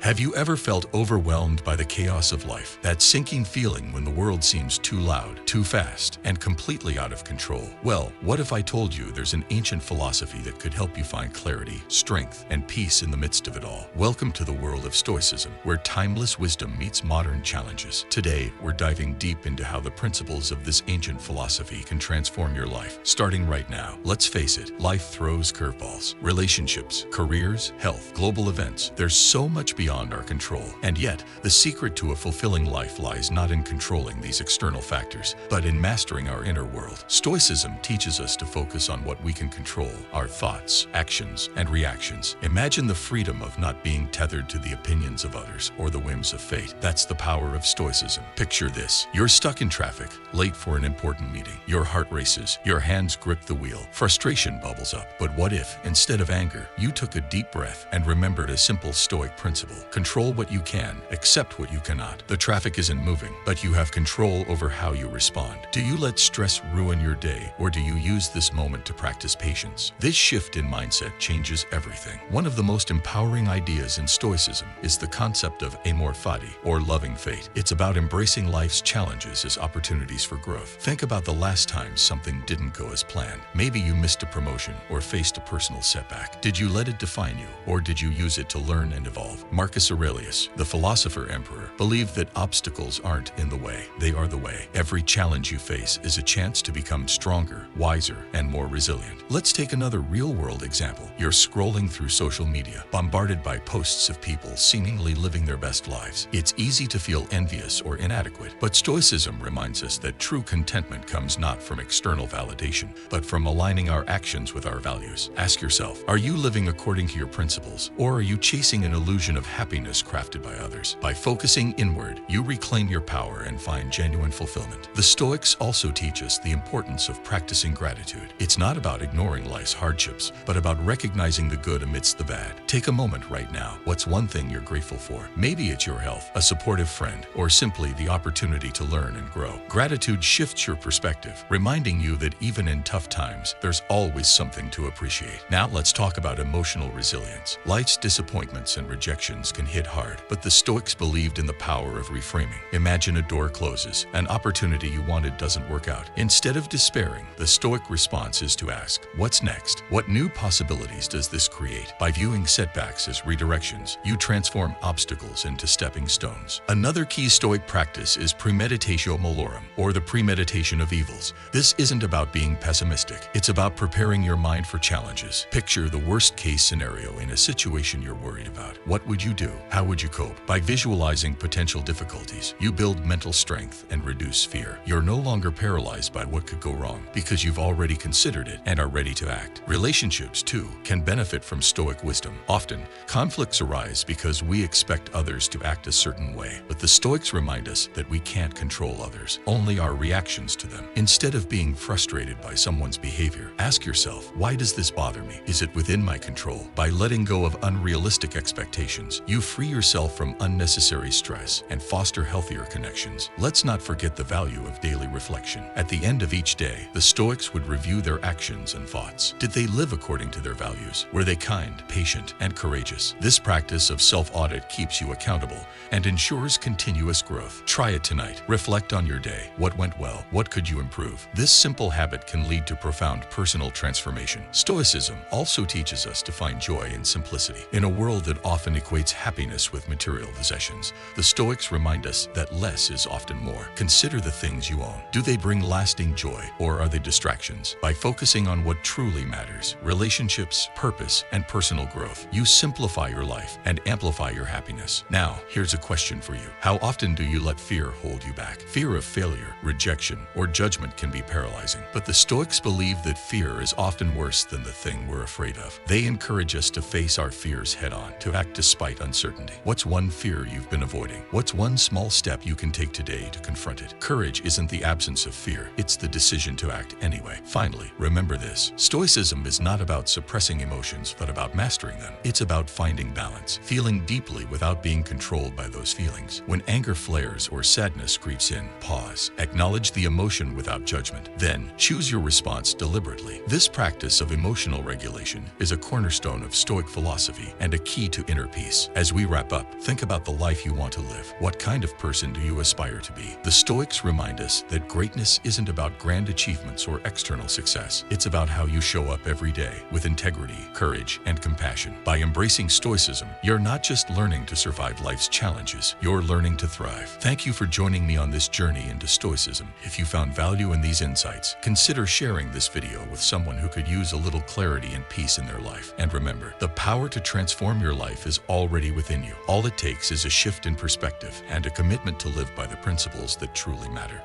Have you ever felt overwhelmed by the chaos of life? That sinking feeling when the world seems too loud, too fast, and completely out of control? Well, what if I told you there's an ancient philosophy that could help you find clarity, strength, and peace in the midst of it all? Welcome to the world of Stoicism, where timeless wisdom meets modern challenges. Today, we're diving deep into how the principles of this ancient philosophy can transform your life. Starting right now, let's face it, life throws curveballs. Relationships, careers, health, global events. There's so much beyond our control. And yet, the secret to a fulfilling life lies not in controlling these external factors, but in mastering our inner world. Stoicism teaches us to focus on what we can control, our thoughts, actions, and reactions. Imagine the freedom of not being tethered to the opinions of others or the whims of fate. That's the power of Stoicism. Picture this. You're stuck in traffic, late for an important meeting. Your heart races, your hands grip the wheel. Frustration bubbles up. But what if, instead of anger, you took a deep breath and remembered a simple Stoic principle? Control what you can, accept what you cannot. The traffic isn't moving, but you have control over how you respond. Do you let stress ruin your day, or do you use this moment to practice patience? This shift in mindset changes everything. One of the most empowering ideas in Stoicism is the concept of Amor Fati, or loving fate. It's about embracing life's challenges as opportunities for growth. Think about the last time something didn't go as planned. Maybe you missed a promotion or faced a personal setback. Did you let it define you, or did you use it to learn and evolve? Marcus Aurelius, the philosopher emperor, believed that obstacles aren't in the way, they are the way. Every challenge you face is a chance to become stronger, wiser, and more resilient. Let's take another real-world example. You're scrolling through social media, bombarded by posts of people seemingly living their best lives. It's easy to feel envious or inadequate, but Stoicism reminds us that true contentment comes not from external validation, but from aligning our actions with our values. Ask yourself, are you living according to your principles, or are you chasing an illusion of happiness crafted by others? By focusing inward, you reclaim your power and find genuine fulfillment. The Stoics also teach us the importance of practicing gratitude. It's not about ignoring life's hardships, but about recognizing the good amidst the bad. Take a moment right now. What's one thing you're grateful for? Maybe it's your health, a supportive friend, or simply the opportunity to learn and grow. Gratitude shifts your perspective, reminding you that even in tough times, there's always something to appreciate. Now let's talk about emotional resilience. Life's disappointments and rejections can hit hard, but the Stoics believed in the power of reframing. Imagine a door closes, an opportunity you wanted doesn't work out. Instead of despairing, the Stoic response is to ask, what's next? What new possibilities does this create? By viewing setbacks as redirections, you transform obstacles into stepping stones. Another key Stoic practice is premeditatio malorum, or the premeditation of evils. This isn't about being pessimistic. It's about preparing your mind for challenges. Picture the worst-case scenario in a situation you're worried about. What would you do? How would you cope? By visualizing potential difficulties, you build mental strength and reduce fear. You're no longer paralyzed by what could go wrong because you've already considered it and are ready to act. Relationships, too, can benefit from Stoic wisdom. Often, conflicts arise because we expect others to act a certain way, but the Stoics remind us that we can't control others, only our reactions to them. Instead of being frustrated by someone's behavior, ask yourself, why does this bother me? Is it within my control? By letting go of unrealistic expectations, you free yourself from unnecessary stress and foster healthier connections. Let's not forget the value of daily reflection. At the end of each day, the Stoics would review their actions and thoughts. Did they live according to their values? Were they kind, patient, and courageous? This practice of self-audit keeps you accountable and ensures continuous growth. Try it tonight. Reflect on your day. What went well? What could you improve? This simple habit can lead to profound personal transformation. Stoicism also teaches us to find joy in simplicity. In a world that often equates happiness with material possessions, the Stoics remind us that less is often more. Consider the things you own. Do they bring lasting joy, or are they distractions? By focusing on what truly matters, relationships, purpose, and personal growth, you simplify your life and amplify your happiness. Now, here's a question for you. How often do you let fear hold you back? Fear of failure, rejection, or judgment can be paralyzing, but the Stoics believe that fear is often worse than the thing we're afraid of. They encourage us to face our fears head-on, to act despite uncertainty. What's one fear you've been avoiding? What's one small step you can take today to confront it? Courage isn't the absence of fear, it's the decision to act anyway. Finally, remember this. Stoicism is not about suppressing emotions, but about mastering them. It's about finding balance, feeling deeply without being controlled by those feelings. When anger flares or sadness creeps in, pause. Acknowledge the emotion without judgment. Then, choose your response deliberately. This practice of emotional regulation is a cornerstone of Stoic philosophy and a key to inner peace. As we wrap up, think about the life you want to live. What kind of person do you aspire to be? The Stoics remind us that greatness isn't about grand achievements or external success. It's about how you show up every day with integrity, courage, and compassion. By embracing Stoicism, you're not just learning to survive life's challenges, you're learning to thrive. Thank you for joining me on this journey into Stoicism. If you found value in these insights, consider sharing this video with someone who could use a little clarity and peace in their life. And remember, the power to transform your life is already within you. All it takes is a shift in perspective and a commitment to live by the principles that truly matter.